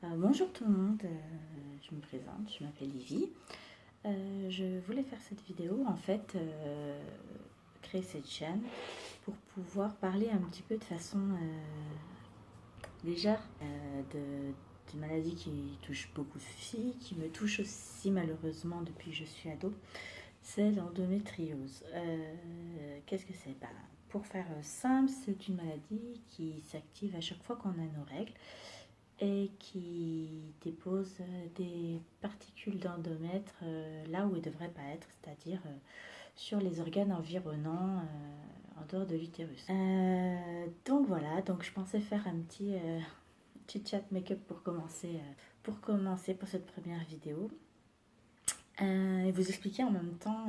Bonjour tout le monde, je me présente, je m'appelle Livy. Je voulais faire cette vidéo, en fait, créer cette chaîne pour pouvoir parler un petit peu de façon légère d'une maladie qui touche beaucoup de filles, qui me touche aussi malheureusement depuis que je suis ado, c'est l'endométriose. Qu'est-ce que c'est? Pour faire simple, c'est une maladie qui s'active à chaque fois qu'on a nos règles et qui dépose des particules d'endomètre là où elles ne devraient pas être, c'est-à-dire sur les organes environnants en dehors de l'utérus. Donc voilà, donc je pensais faire un petit chat make-up pour cette première vidéo. Et vous expliquer en même temps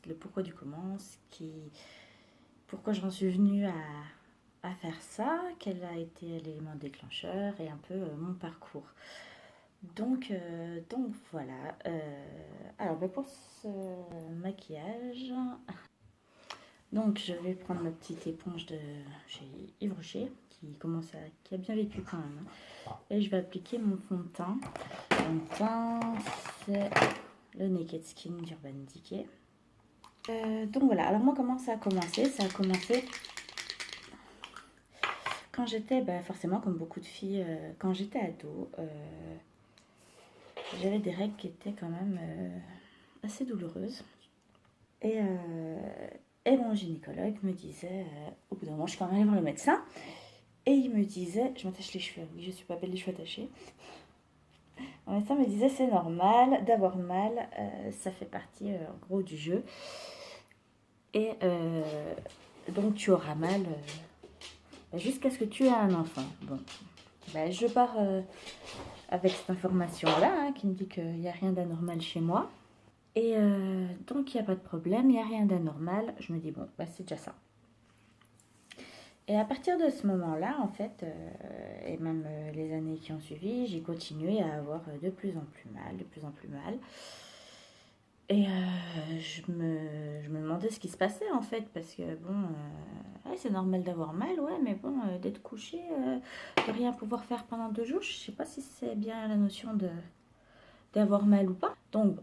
le pourquoi du comment, pourquoi j'en suis venue à faire ça, quel a été l'élément déclencheur et un peu mon parcours. Donc voilà. Pour ce maquillage, donc je vais prendre ma petite éponge de chez Yves Rocher qui a bien vécu quand même. Et je vais appliquer mon fond de teint. Mon fond de teint, c'est le Naked Skin d'Urban Decay. Donc voilà. Alors moi, comment ça a commencé? Ça a commencé quand j'étais, forcément comme beaucoup de filles, quand j'étais ado, j'avais des règles qui étaient quand même assez douloureuses. Et mon gynécologue me disait, au bout d'un moment, je suis quand même allée voir le médecin, et il me disait, je m'attache les cheveux, oui, je suis pas belle les cheveux attachés. Le médecin me disait, c'est normal d'avoir mal, ça fait partie en gros du jeu. Et donc tu auras mal jusqu'à ce que tu aies un enfant. Bon, je pars avec cette information-là, qui me dit qu'il n'y a rien d'anormal chez moi. Et donc, il n'y a pas de problème, il n'y a rien d'anormal. Je me dis, bon, c'est déjà ça. Et à partir de ce moment-là, en fait, et même les années qui ont suivi, j'ai continué à avoir de plus en plus mal, de plus en plus mal. Et je me demandais ce qui se passait, en fait, parce que, c'est normal d'avoir mal, ouais, mais bon, d'être couché, de rien pouvoir faire pendant 2 jours, je sais pas si c'est bien la notion d'avoir mal ou pas. Donc, bon.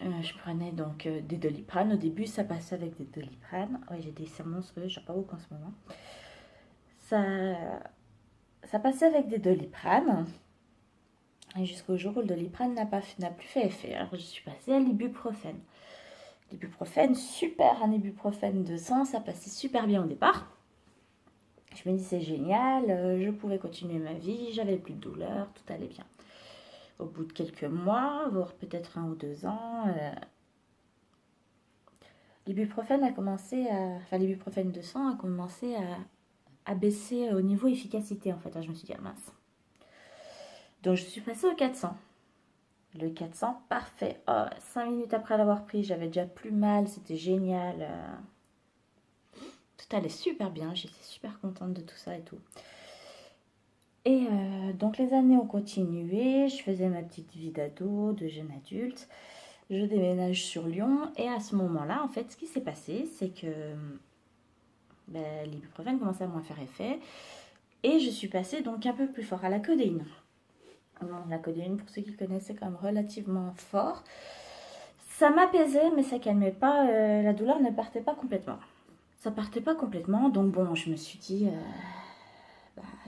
Je prenais donc des Doliprane. Au début, ça passait avec des Doliprane. Ouais, j'ai des sermons monstrueux, j'en pas beaucoup en ce moment. Ça passait avec des Doliprane. Et jusqu'au jour où le Doliprane n'a plus fait effet. Alors, je suis passée à l'ibuprofène. L'ibuprofène, super, un ibuprofène de 100, ça passait super bien au départ. Je me dis, c'est génial, je pouvais continuer ma vie, j'avais plus de douleur, tout allait bien. Au bout de quelques mois, voire peut-être 1 ou 2 ans, l'ibuprofène l'ibuprofène de 100 a commencé à baisser au niveau efficacité, en fait. Alors, je me suis dit, ah mince. Donc, je suis passée au 400. Le 400, parfait. Oh, 5 minutes après l'avoir pris, j'avais déjà plus mal, c'était génial. Tout allait super bien, j'étais super contente de tout ça et tout. Et donc, les années ont continué, je faisais ma petite vie d'ado, de jeune adulte. Je déménage sur Lyon et à ce moment-là, en fait, ce qui s'est passé, c'est que l'ibuprofène commençait à moins faire effet et je suis passée donc un peu plus fort à la codéine. Bon, la codéine, pour ceux qui connaissent, c'est quand même relativement fort. Ça m'apaisait, mais ça calmait pas, la douleur ne partait pas complètement. Ça partait pas complètement, donc bon, je me suis dit,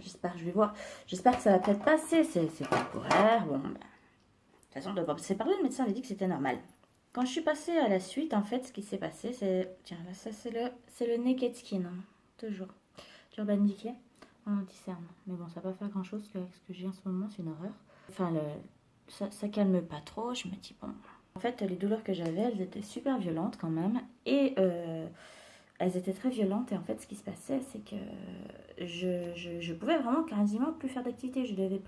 j'espère que ça va peut-être passer, c'est temporaire, bon, de toute façon, c'est parlé, le médecin avait dit que c'était normal. Quand je suis passée à la suite, en fait, ce qui s'est passé, tiens, là, ça, c'est le Naked Skin, hein, toujours. Urban Decay, en anti-cerne. Mais bon, ça va pas faire grand-chose, parce que ce que j'ai en ce moment, c'est une horreur. Enfin, ça calme pas trop, je me dis, bon. En fait, les douleurs que j'avais, elles étaient super violentes quand même. Et elles étaient très violentes. Et en fait, ce qui se passait, c'est que je pouvais vraiment quasiment plus faire d'activité. Je devais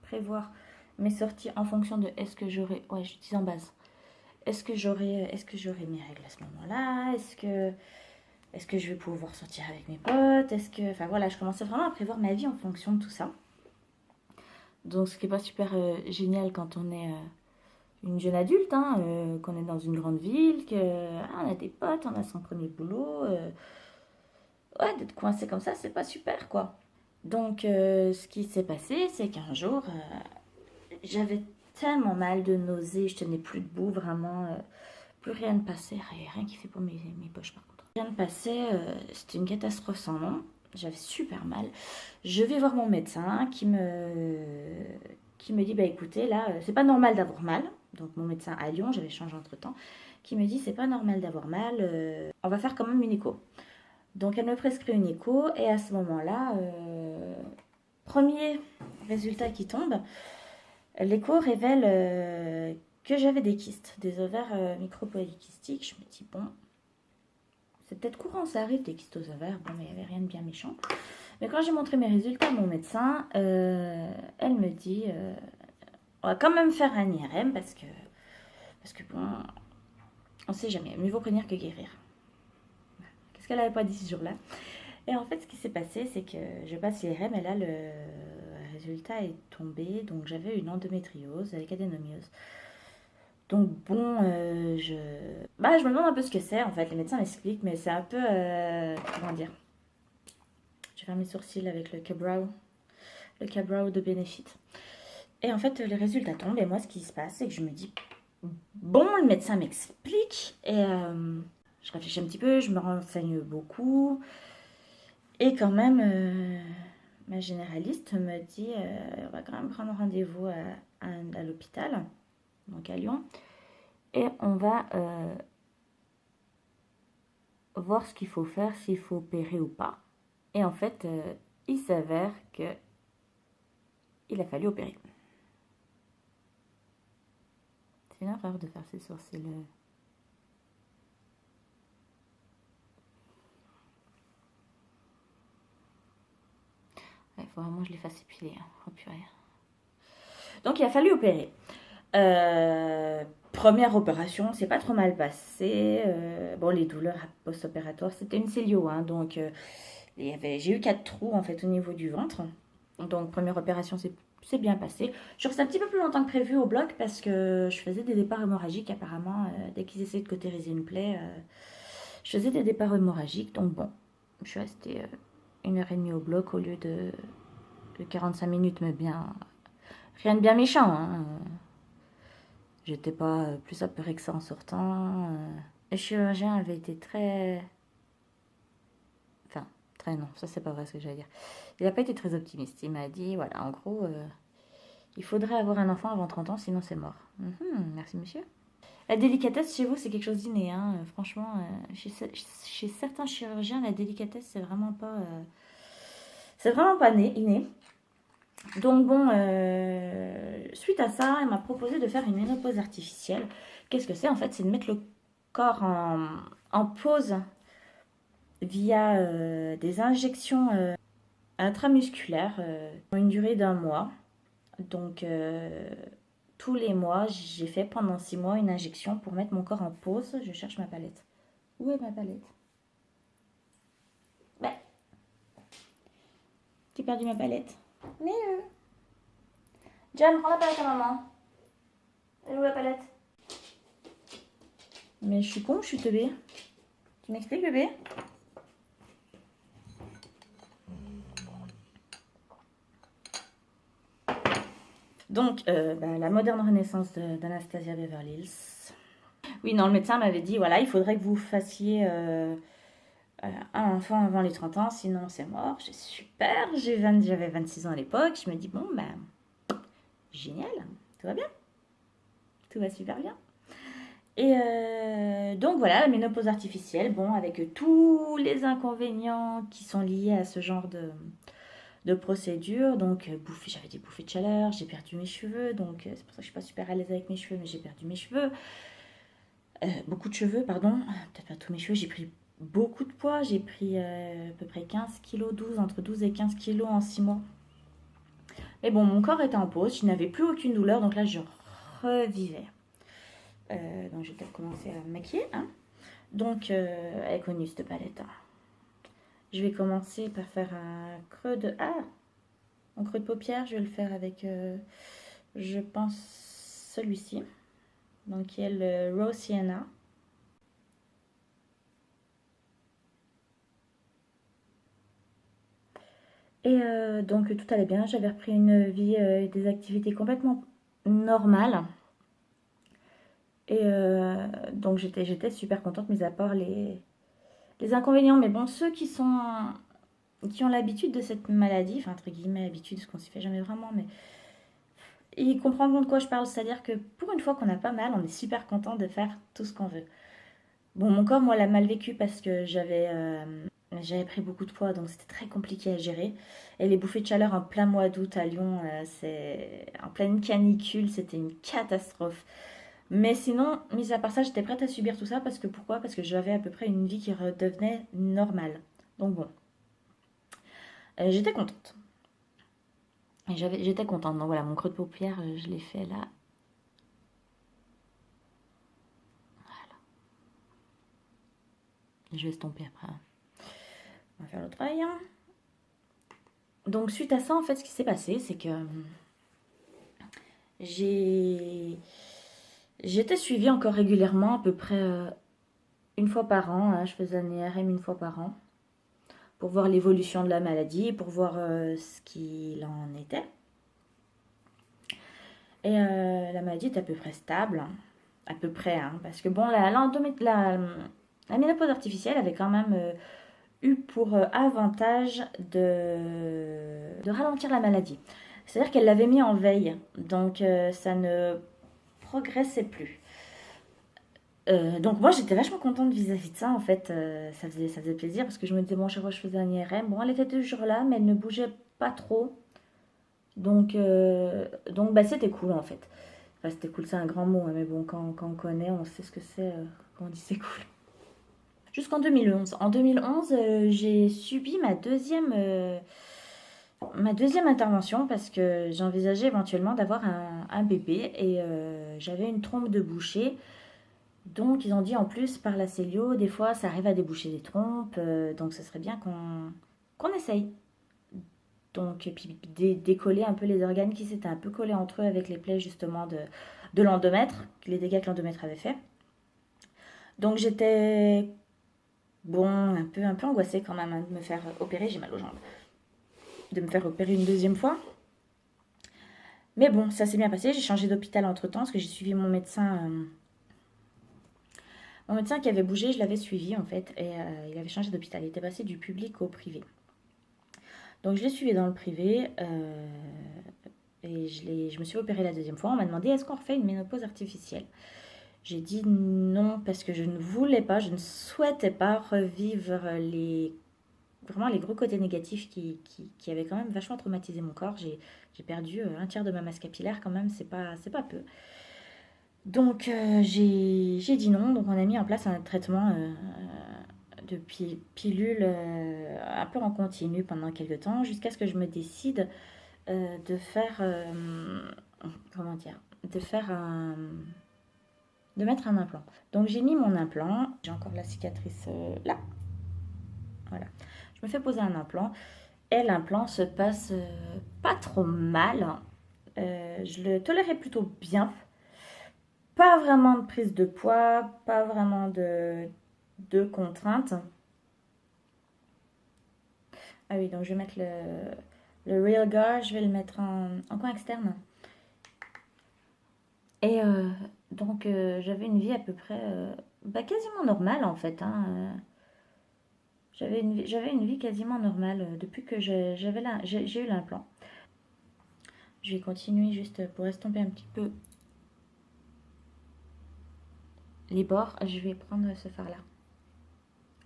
prévoir mes sorties en fonction de est-ce que j'aurais... Ouais, je dis en base. Est-ce que j'aurai mes règles à ce moment-là? Est-ce que je vais pouvoir sortir avec mes potes? Enfin voilà, je commençais vraiment à prévoir ma vie en fonction de tout ça. Donc ce qui n'est pas super génial quand on est une jeune adulte, qu'on est dans une grande ville, qu'on a des potes, on a son premier boulot. Ouais, d'être coincé comme ça, c'est pas super quoi. Donc, ce qui s'est passé, c'est qu'un jour, j'avais tellement mal de nausées, je tenais plus debout, vraiment, plus rien ne passait, rien qui fait pour mes poches par contre. Rien ne passait, c'était une catastrophe sans nom, j'avais super mal. Je vais voir mon médecin qui me dit, bah écoutez, là, c'est pas normal d'avoir mal. Donc mon médecin à Lyon, j'avais changé entre-temps, qui me dit, c'est pas normal d'avoir mal, on va faire quand même une écho. Donc elle me prescrit une écho et à ce moment-là, premier résultat qui tombe, l'écho révèle que j'avais des kystes, des ovaires micropolykystiques. Je me dis, bon, c'est peut-être courant, ça arrive des kystes aux ovaires, bon, mais il n'y avait rien de bien méchant. Mais quand j'ai montré mes résultats à mon médecin, elle me dit, on va quand même faire un IRM parce que bon, on ne sait jamais, mieux vaut prévenir que guérir. Qu'est-ce qu'elle n'avait pas dit ce jour-là? Et en fait, ce qui s'est passé, c'est que je passe l'IRM et là, le résultat est tombé. Donc, j'avais une endométriose avec adénomiose. Donc, bon, je me demande un peu ce que c'est. En fait, les médecins m'expliquent, mais c'est un peu. Comment dire? Je vais faire mes sourcils avec le K-Brow de Benefit. Et en fait, les résultats tombent. Et moi, ce qui se passe, c'est que je me dis, bon, le médecin m'explique. Et je réfléchis un petit peu, je me renseigne beaucoup. Et quand même, ma généraliste me dit, on va quand même prendre rendez-vous à l'hôpital, donc à Lyon, et on va voir ce qu'il faut faire, s'il faut opérer ou pas. Et en fait, il s'avère que il a fallu opérer. C'est une horreur de faire ses sourcils. Il faut vraiment que je les fasse épiler. Hein. Oh, purée. Donc il a fallu opérer. Première opération, c'est pas trop mal passé. Bon, les douleurs post-opératoires, c'était une célio, hein, donc j'ai eu 4 trous en fait au niveau du ventre. Donc première opération, c'est bien passé. Je suis restée un petit peu plus longtemps que prévu au bloc parce que je faisais des départs hémorragiques apparemment. Dès qu'ils essayaient de cautériser une plaie, je faisais des départs hémorragiques. Donc bon, je suis restée 1h30 au bloc au lieu de 45 minutes, mais bien rien de bien méchant. Hein. J'étais pas plus apeurée que ça en sortant. Le chirurgien avait été très... Enfin, très non, ça c'est pas vrai ce que j'allais dire. Il n'a pas été très optimiste. Il m'a dit, voilà, en gros, il faudrait avoir un enfant avant 30 ans, sinon c'est mort. Merci monsieur. La délicatesse chez vous, c'est quelque chose d'inné. Hein. Franchement, chez certains chirurgiens, la délicatesse, c'est vraiment pas... inné. Donc bon, suite à ça, elle m'a proposé de faire une ménopause artificielle. Qu'est-ce que c'est? En fait, c'est de mettre le corps en pause via des injections intramusculaires pour une durée d'1 mois. Donc tous les mois, j'ai fait pendant 6 mois une injection pour mettre mon corps en pause. Je cherche ma palette. Où est ma palette? Bah, j'ai perdu ma palette. Mais John, prends la palette à maman. Elle est où la palette? Mais je suis con, je suis teubée. Tu m'expliques, bébé? Donc, la moderne renaissance d'Anastasia Beverly Hills. Oui, non, le médecin m'avait dit, voilà, il faudrait que vous fassiez un enfant avant les 30 ans, sinon c'est mort. J'ai super, j'avais 26 ans à l'époque. Je me dis, bon, ben, génial, tout va bien. Tout va super bien. Et donc voilà, la ménopause artificielle, bon, avec tous les inconvénients qui sont liés à ce genre de procédure. Donc, j'avais des bouffées de chaleur, j'ai perdu mes cheveux. Donc, c'est pour ça que je suis pas super à l'aise avec mes cheveux, mais j'ai perdu mes cheveux. Beaucoup de cheveux, pardon. Peut-être pas tous mes cheveux. J'ai pris beaucoup de poids. J'ai pris à peu près 15 kilos, entre 12 et 15 kilos en 6 mois. Mais bon, mon corps était en pause. Je n'avais plus aucune douleur. Donc là, je revivais. Donc, je vais peut-être commencer à me maquiller. Hein. Donc, elle est connue cette palette. Hein. Je vais commencer par faire un creux de... Ah, mon creux de paupière, je vais le faire avec, je pense, celui-ci. Donc, qui est le Rose Sienna. Et donc tout allait bien, j'avais repris une vie et des activités complètement normales. Et donc j'étais super contente, mis à part les inconvénients. Mais bon, ceux qui ont l'habitude de cette maladie, enfin entre guillemets habitude, ce qu'on s'y fait jamais vraiment, mais ils comprendront de quoi je parle. C'est-à-dire que pour une fois qu'on a pas mal, on est super content de faire tout ce qu'on veut. Bon, mon corps, moi, l'a mal vécu parce que j'avais pris beaucoup de poids, donc c'était très compliqué à gérer. Et les bouffées de chaleur en plein mois d'août à Lyon, c'est en pleine canicule, c'était une catastrophe. Mais sinon, mis à part ça, j'étais prête à subir tout ça parce que pourquoi? Parce que j'avais à peu près une vie qui redevenait normale. Donc bon, j'étais contente. Et j'étais contente. Donc voilà, mon creux de paupière, je l'ai fait là. Je vais estomper après. On va faire l'autre œil. Donc suite à ça, en fait, ce qui s'est passé, c'est que j'ai j'étais suivie encore régulièrement, à peu près une fois par an. Hein. Je faisais un IRM une fois par an pour voir l'évolution de la maladie, pour voir ce qu'il en était. Et la maladie est à peu près stable, hein. À peu près, hein, parce que bon, la ménopause artificielle avait quand même eu pour avantage de ralentir la maladie. C'est-à-dire qu'elle l'avait mis en veille, donc ça ne progressait plus. Donc moi j'étais vachement contente vis-à-vis de ça en fait, ça faisait plaisir parce que je me disais bon chaque fois que je faisais un IRM, bon elle était toujours là mais elle ne bougeait pas trop, donc bah c'était cool en fait. Enfin c'était cool c'est un grand mot hein, mais bon quand on connaît on sait ce que c'est quand on dit c'est cool. Jusqu'en 2011. En 2011 j'ai subi ma deuxième intervention parce que j'envisageais éventuellement d'avoir un bébé et j'avais une trompe de boucher. Donc, ils ont dit en plus, par la cellio, des fois, ça arrive à déboucher des trompes. Donc, ce serait bien qu'on essaye. Donc, et puis décoller un peu les organes qui s'étaient un peu collés entre eux avec les plaies, justement, de l'endomètre, les dégâts que l'endomètre avait fait. Donc, j'étais, bon, un peu angoissée quand même hein, de me faire opérer. J'ai mal aux jambes. De me faire opérer une deuxième fois. Mais bon, ça s'est bien passé. J'ai changé d'hôpital entre-temps parce que j'ai suivi mon médecin. Mon médecin qui avait bougé, je l'avais suivi en fait, et il avait changé d'hôpital. Il était passé du public au privé. Donc je l'ai suivi dans le privé, et je me suis opérée la deuxième fois. On m'a demandé est-ce qu'on refait une ménopause artificielle. J'ai dit non parce que je ne voulais pas, je ne souhaitais pas revivre vraiment les gros côtés négatifs qui avaient quand même vachement traumatisé mon corps. J'ai perdu un tiers de ma masse capillaire quand même, c'est pas peu. Donc j'ai dit non, donc on a mis en place un traitement de pilule un peu en continu pendant quelques temps jusqu'à ce que je me décide de faire, comment dire, de mettre un implant. Donc j'ai mis mon implant, j'ai encore la cicatrice là, voilà. Je me fais poser un implant et l'implant se passe pas trop mal. Je le tolérais plutôt bien. Pas vraiment de prise de poids, pas vraiment de contraintes. Ah oui, donc je vais mettre le Real Guard, je vais le mettre en coin externe. Et donc j'avais une vie à peu près quasiment normale en fait. Hein. J'avais une vie quasiment normale depuis que j'ai eu l'implant. Je vais continuer juste pour estomper un petit peu les bords. Je vais prendre ce fard là.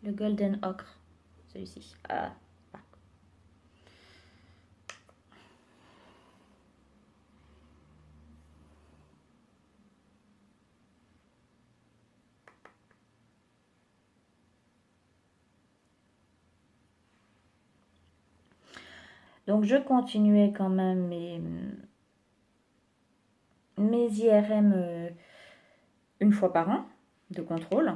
Le Golden Ocre. Celui-ci. Ah. Donc je continuais quand même mes IRM une fois par an de contrôle.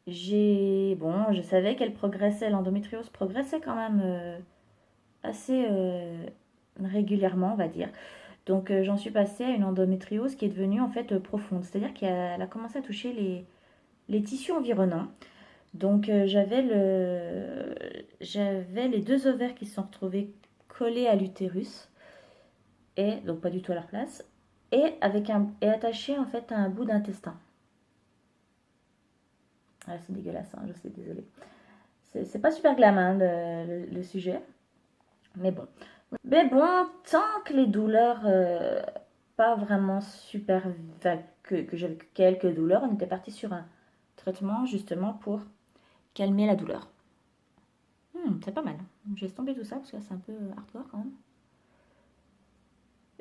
Je savais qu'elle progressait, l'endométriose progressait quand même assez régulièrement, on va dire. Donc j'en suis passée à une endométriose qui est devenue en fait profonde, c'est-à-dire qu'elle a commencé à toucher les tissus environnants. Donc j'avais j'avais les deux ovaires qui se sont retrouvés collés à l'utérus, et donc pas du tout à leur place, et attachés en fait à un bout d'intestin. Ah, c'est dégueulasse, hein, je sais, désolée. C'est pas super glam hein, le sujet, mais bon. Mais bon, tant que les douleurs, pas vraiment super, enfin, que j'avais quelques douleurs, on était parti sur un traitement justement pour calmer la douleur. C'est pas mal. Je laisse tomber tout ça parce que c'est un peu hardcore quand même.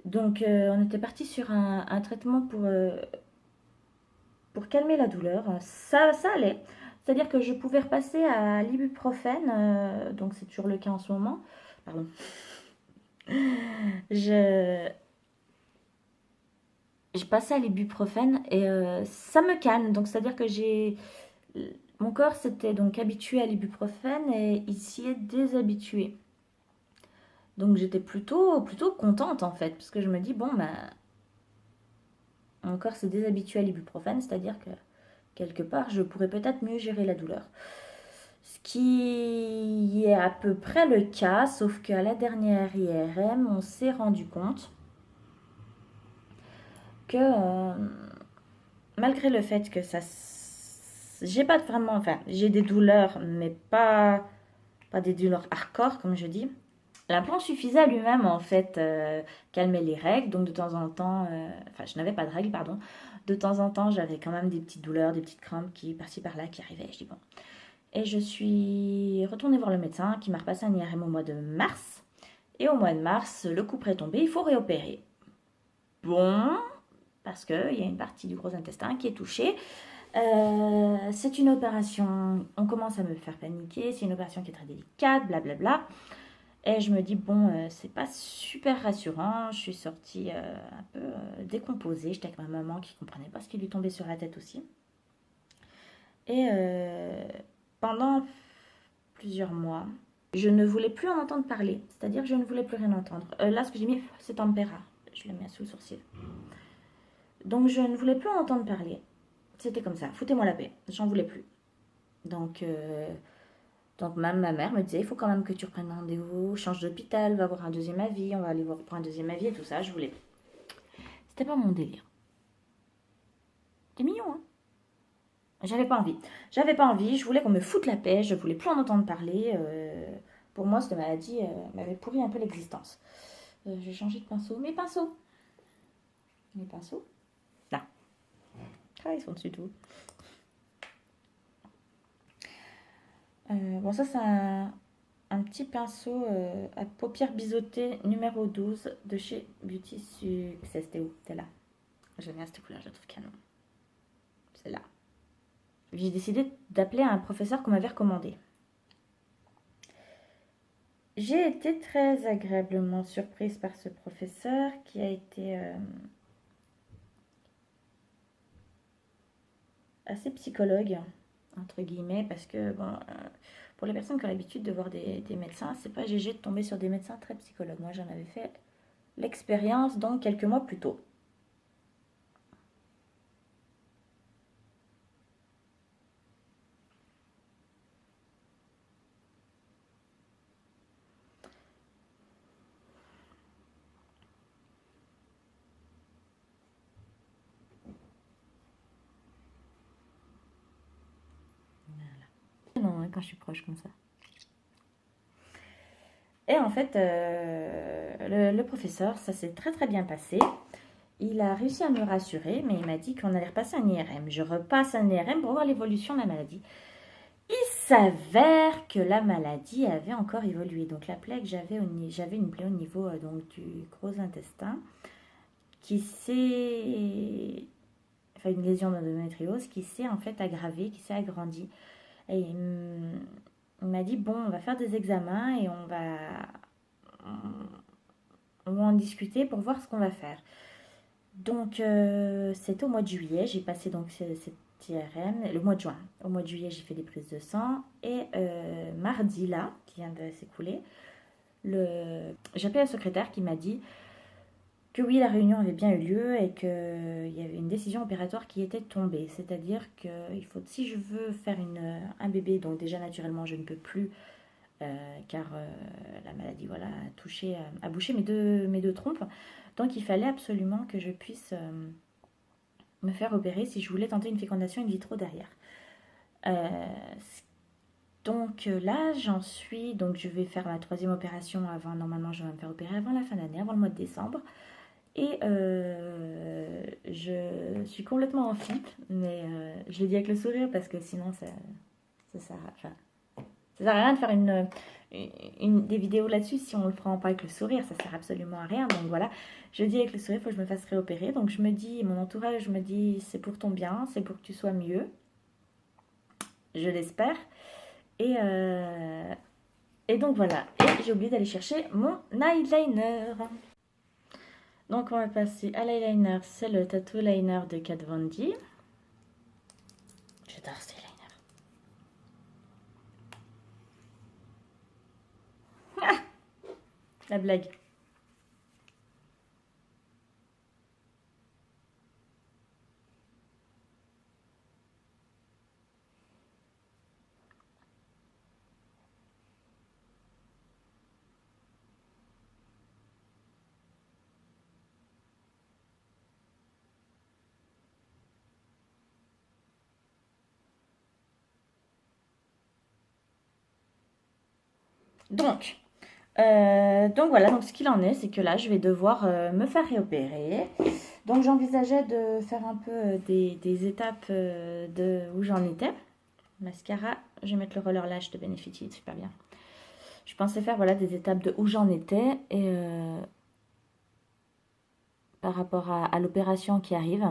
Donc on était parti sur un traitement pour calmer la douleur. Ça allait. C'est-à-dire que je pouvais repasser à l'ibuprofène, donc c'est toujours le cas en ce moment. Pardon. Je, je passais à l'ibuprofène et ça me calme. Donc c'est-à-dire que mon corps s'était donc habitué à l'ibuprofène et il s'y est déshabitué. Donc j'étais plutôt contente en fait, parce que je me dis, bon, ben, mon corps s'est déshabitué à l'ibuprofène, c'est-à-dire que quelque part, je pourrais peut-être mieux gérer la douleur. Ce qui est à peu près le cas, sauf qu'à la dernière IRM, on s'est rendu compte que malgré le fait que ça... J'ai pas vraiment... Enfin, j'ai des douleurs, mais pas des douleurs hardcore, comme je dis. L'implant suffisait à lui-même, en fait, calmer les règles. Donc, de temps en temps... Enfin, je n'avais pas de règles, pardon. De temps en temps, j'avais quand même des petites douleurs, des petites crampes qui, par-ci, par-là, qui arrivaient. Je dis, bon. Et je suis retournée voir le médecin qui m'a repassé un IRM au mois de mars. Et au mois de mars, le coup est tombé, il faut réopérer. Bon, parce qu'il y a une partie du gros intestin qui est touchée. C'est une opération, on commence à me faire paniquer, c'est une opération qui est très délicate, blablabla. Et je me dis, bon, c'est pas super rassurant. Je suis sortie un peu décomposée. J'étais avec ma maman qui comprenait pas ce qui lui tombait sur la tête aussi. Et pendant plusieurs mois, je ne voulais plus en entendre parler. C'est-à-dire que je ne voulais plus rien entendre. Là, ce que j'ai mis, c'est tempéra. Je le mets sous le sourcil. Donc, je ne voulais plus en entendre parler. C'était comme ça. Foutez-moi la paix. J'en voulais plus. Donc, même ma mère me disait, il faut quand même que tu reprennes rendez-vous, change d'hôpital, va voir un deuxième avis, on va aller voir pour un deuxième avis et tout ça. Je voulais. C'était pas mon délire. C'était mignon, hein. J'avais pas envie. J'avais pas envie, je voulais qu'on me foute la paix, je voulais plus en entendre parler. Pour moi, cette maladie m'avait pourri un peu l'existence. J'ai changé de pinceau. Mes pinceaux. Mes pinceaux. Là. Ah, ils sont dessus tout. Bon, ça, c'est un petit pinceau à paupières biseautées numéro 12 de chez Beauty Success. C'était où? C'était là. J'aime bien cette couleur, je la trouve canon. C'est là. J'ai décidé d'appeler un professeur qu'on m'avait recommandé. J'ai été très agréablement surprise par ce professeur qui a été assez psychologue, entre guillemets, parce que bon, pour les personnes qui ont l'habitude de voir des médecins, c'est pas GG de tomber sur des médecins très psychologues. Moi, j'en avais fait l'expérience donc quelques mois plus tôt. Non, hein, quand je suis proche comme ça. Et en fait, le professeur, ça s'est très très bien passé. Il a réussi à me rassurer, mais il m'a dit qu'on allait repasser un IRM. Je repasse un IRM pour voir l'évolution de la maladie. Il s'avère que la maladie avait encore évolué. Donc la plaie que j'avais une plaie au niveau donc, du gros intestin qui s'est... Enfin, une lésion d'endométriose qui s'est en fait aggravée, qui s'est agrandie. Et il m'a dit, bon, on va faire des examens et on va en discuter pour voir ce qu'on va faire. Donc, c'était au mois de juillet. J'ai passé donc cette IRM, le mois de juin. Au mois de juillet, j'ai fait des prises de sang. Et mardi, là, qui vient de s'écouler, j'ai appelé la secrétaire qui m'a dit que oui, la réunion avait bien eu lieu et qu'il y avait une décision opératoire qui était tombée. C'est-à-dire que si je veux faire un bébé, donc déjà naturellement, je ne peux plus car la maladie voilà, a bouché mes deux trompes. Donc il fallait absolument que je puisse me faire opérer si je voulais tenter une fécondation in vitro derrière. Donc là, j'en suis, donc je vais faire ma troisième opération normalement je vais me faire opérer avant la fin d'année, avant le mois de décembre. Et je suis complètement en flip, mais je le dis avec le sourire parce que sinon ça sert à rien de faire des vidéos là-dessus si on le prend pas avec le sourire, ça sert absolument à rien. Donc voilà, je dis avec le sourire, il faut que je me fasse réopérer. Donc je me dis, mon entourage me dit, c'est pour ton bien, c'est pour que tu sois mieux. Je l'espère. Et donc voilà. Et j'ai oublié d'aller chercher mon eyeliner. Donc on va passer à l'eyeliner. C'est le Tattoo Liner de Kat Von D. J'adore ce eyeliner. Ah, la blague. Donc voilà, donc ce qu'il en est, c'est que là, je vais devoir me faire réopérer. Donc j'envisageais de faire un peu des étapes de où j'en étais. Mascara, je vais mettre le roller lash de Benefit, super bien. Je pensais faire voilà, des étapes de où j'en étais et par rapport à l'opération qui arrive.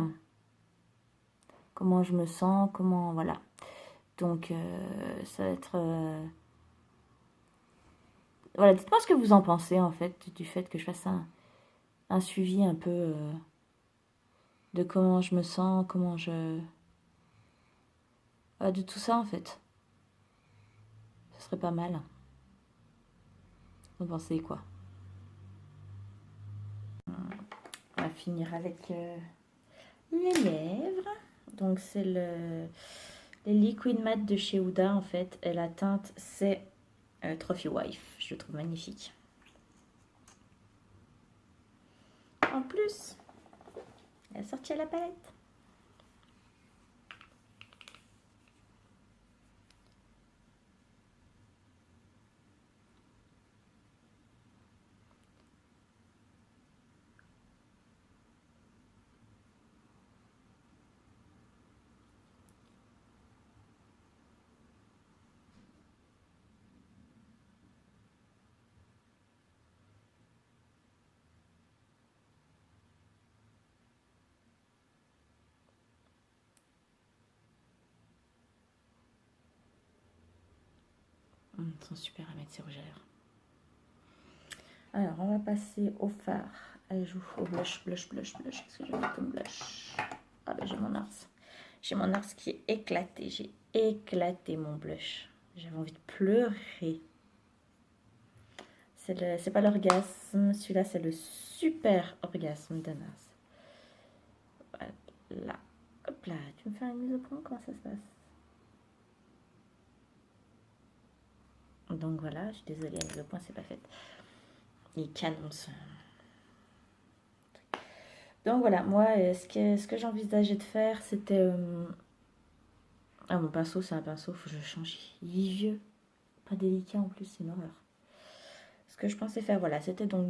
Comment je me sens, comment... Voilà. Donc ça va être... Voilà, dites-moi ce que vous en pensez en fait du fait que je fasse un suivi un peu de comment je me sens, comment je... de tout ça en fait. Ce serait pas mal. Vous en pensez quoi? On va finir avec les lèvres. Donc c'est les Liquid Matte de chez Huda en fait. Et la teinte c'est Trophy Wife. Je le trouve magnifique. En plus, elle est sortie à la palette. Ils sont super à mettre ces rouges à lèvres. Alors, on va passer au fard. Elle joue au blush. Qu'est-ce que je vais mettre comme blush? Ah ben j'ai mon Nars. J'ai mon Nars qui est éclaté. J'ai éclaté mon blush. J'avais envie de pleurer. C'est pas l'orgasme. Celui-là, c'est le super orgasme de Nars. Voilà. Hop là. Tu me fais une mise au point? Comment ça se passe? Donc voilà, je suis désolée, la mise au point, c'est pas faite. Il est canon ça. Donc voilà, moi, ce que j'envisageais de faire, c'était... Ah, mon pinceau, c'est un pinceau, faut que je change. Il est vieux, pas délicat en plus, c'est une horreur. Ce que je pensais faire, voilà, c'était donc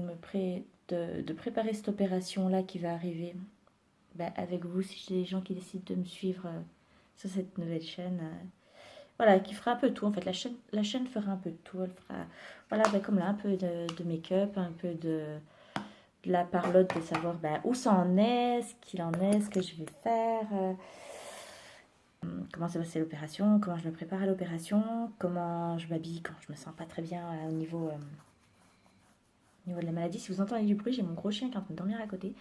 de préparer cette opération-là qui va arriver avec vous, si j'ai des gens qui décident de me suivre sur cette nouvelle chaîne. Voilà, qui fera un peu tout, en fait. La chaîne fera un peu de tout. Elle fera, voilà, comme là, un peu de make-up, un peu de la parlotte, de savoir où ça en est, ce qu'il en est, ce que je vais faire, comment s'est passée l'opération, comment je me prépare à l'opération, comment je m'habille quand je me sens pas très bien au niveau de la maladie. Si vous entendez du bruit, j'ai mon gros chien qui est en train de dormir à côté.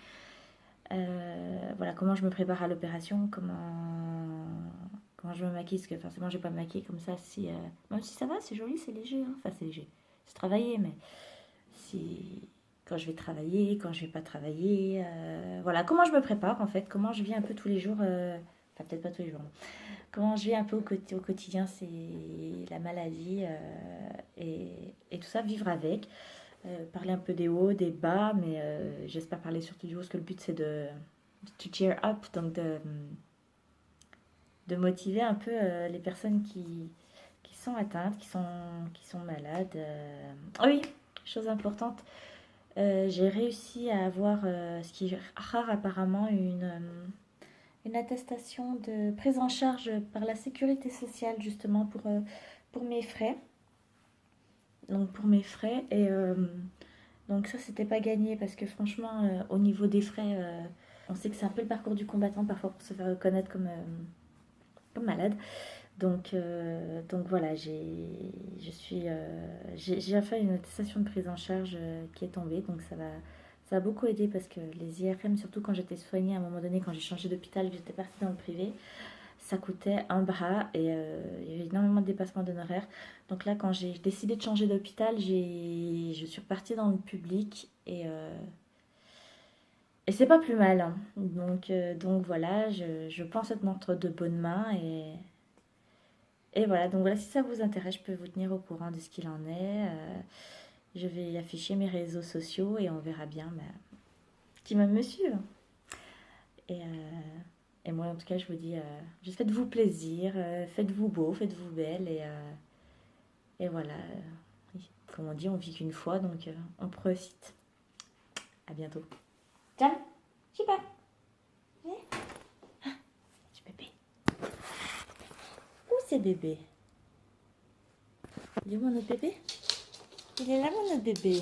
Voilà, comment je me prépare à l'opération, comment je me maquille, parce que forcément je vais pas me maquiller comme ça, même si ça va, c'est joli, c'est léger, hein. Enfin c'est léger, c'est travaillé, mais quand je vais travailler, quand je vais pas travailler, voilà, comment je me prépare en fait, comment je vis un peu tous les jours, enfin peut-être pas tous les jours, non. Comment je vis un peu au quotidien, c'est la maladie, et tout ça, vivre avec. Parler un peu des hauts, des bas, mais j'espère parler surtout du haut, parce que le but c'est de to cheer up, donc de motiver un peu les personnes qui sont atteintes, qui sont malades. Ah oui, chose importante, j'ai réussi à avoir, ce qui est rare apparemment, une attestation de prise en charge par la sécurité sociale justement pour mes frais. Donc pour mes frais donc ça c'était pas gagné parce que franchement au niveau des frais on sait que c'est un peu le parcours du combattant parfois pour se faire reconnaître comme malade. Donc voilà, j'ai fait une attestation de prise en charge qui est tombée, donc ça a beaucoup aidé parce que les IRM, surtout quand j'étais soignée à un moment donné, quand j'ai changé d'hôpital, j'étais partie dans le privé, ça coûtait un bras et il y avait énormément de dépassements d'honoraires. Donc là, quand j'ai décidé de changer d'hôpital, je suis repartie dans le public et c'est pas plus mal, hein. Donc voilà, je pense être entre de bonnes mains et voilà, donc voilà, si ça vous intéresse, je peux vous tenir au courant de ce qu'il en est. Je vais afficher mes réseaux sociaux et on verra bien qui va me suivre. Et, et moi, en tout cas, je vous dis, juste faites-vous plaisir, faites-vous beau, faites-vous belle. Et voilà, comme on dit, on vit qu'une fois, donc on profite. À bientôt. Ciao, super. Du bébé. Où c'est bébé? Il est où mon autre bébé? Il est là mon autre bébé.